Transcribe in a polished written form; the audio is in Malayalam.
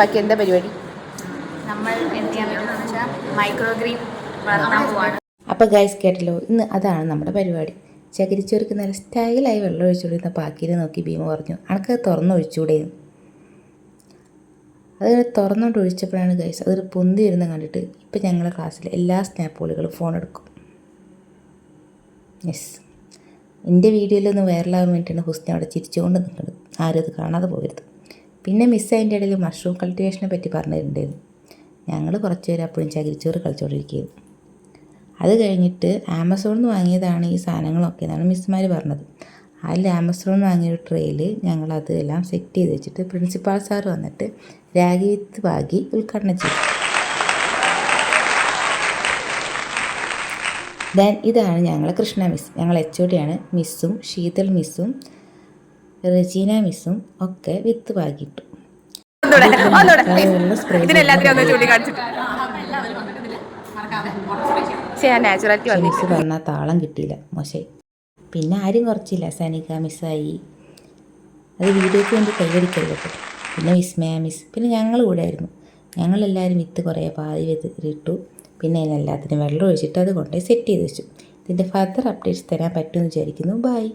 ബാക്കി എന്താ പരിപാടി? നമ്മൾ എന്ത് ചെയ്യാൻ പറ്റുമെന്ന് വെച്ചാൽ മൈക്രോഗ്രീൻ വളർത്താൻ പോവാണ്. അപ്പോൾ ഗൈസ് കേട്ടല്ലോ, ഇന്ന് അതാണ് നമ്മുടെ പരിപാടി. ചകിരിച്ചോർക്ക് നല്ല സ്റ്റൈലായി വെള്ളം ഒഴിച്ചുകൊണ്ടിരുന്ന പാക്കിയിൽ നോക്കി ഭീമ പറഞ്ഞു, അണക്കത് തുറന്നൊഴിച്ചുകൂടെയെന്ന്. അത് തുറന്നോണ്ട് ഒഴിച്ചപ്പോഴാണ് ഗൈസ് അതൊരു പൊന്തി വരുന്ന കണ്ടിട്ട് ഇപ്പം ഞങ്ങളുടെ ക്ലാസ്സിലെ എല്ലാ സ്നാപ്പോളുകളും ഫോൺ എടുക്കും. യെസ്, എൻ്റെ വീഡിയോയിലൊന്ന് വൈറലാകാൻ വേണ്ടിയിട്ടാണ് ഹുസ്ന അവിടെ ചിരിച്ചുകൊണ്ട് നിൽക്കുന്നത്. ആരും അത് കാണാതെ പോകരുത്. പിന്നെ മിസ് അതിൻ്റെ ഇടയിൽ മഷ്റൂം കൾട്ടിവേഷനെ പറ്റി പറഞ്ഞിട്ടുണ്ടായിരുന്നു. ഞങ്ങൾ കുറച്ച് പേര് അപ്പോഴും ചകിരിച്ചോറ് കളിച്ചുകൊണ്ടിരിക്കുകയായിരുന്നു. അത് കഴിഞ്ഞിട്ട് ആമസോണിൽ നിന്ന് വാങ്ങിയതാണ് ഈ സാധനങ്ങളൊക്കെ എന്നാണ് മിസ്സുമാർ പറഞ്ഞത്. അതിൽ ആമസോണിൽ നിന്ന് വാങ്ങിയൊരു ട്രെയിൽ ഞങ്ങളത് എല്ലാം സെറ്റ് ചെയ്ത് വെച്ചിട്ട് പ്രിൻസിപ്പാൾ സാർ വന്നിട്ട് രാഗി വിത്ത് പാകി ഉദ്ഘാടനം ചെയ്തു. ദെൻ ഇതാണ് ഞങ്ങളെ കൃഷ്ണ മിസ്, ഞങ്ങൾ HOD ആണ്. മിസ്സും ശീതൾ മിസ്സും റെജീന മിസ്സും ഒക്കെ വിത്ത് പാകിയിട്ടു. മിസ് പറഞ്ഞാൽ താളം കിട്ടിയില്ല, മോശമായി. പിന്നെ ആരും കുറച്ചില്ല, സനിക മിസ്സായി. അത് വീഡിയോയ്ക്ക് വേണ്ടി കൈയടിക്കല്ലോ. പിന്നെ വിസ്മയ മിസ്, പിന്നെ ഞങ്ങൾ കൂടെ ആയിരുന്നു. ഞങ്ങളെല്ലാവരും വിത്ത് കുറേ പാതി ഇട്ടു. പിന്നെ അതിനെല്ലാത്തിനും വെള്ളം ഒഴിച്ചിട്ട് അത് കൊണ്ടുപോയി സെറ്റ് ചെയ്ത് വെച്ചു. ഇതിൻ്റെ ഫർദർ അപ്ഡേറ്റ്സ് തരാൻ പറ്റുമെന്ന് വിചാരിക്കുന്നു. ബൈ.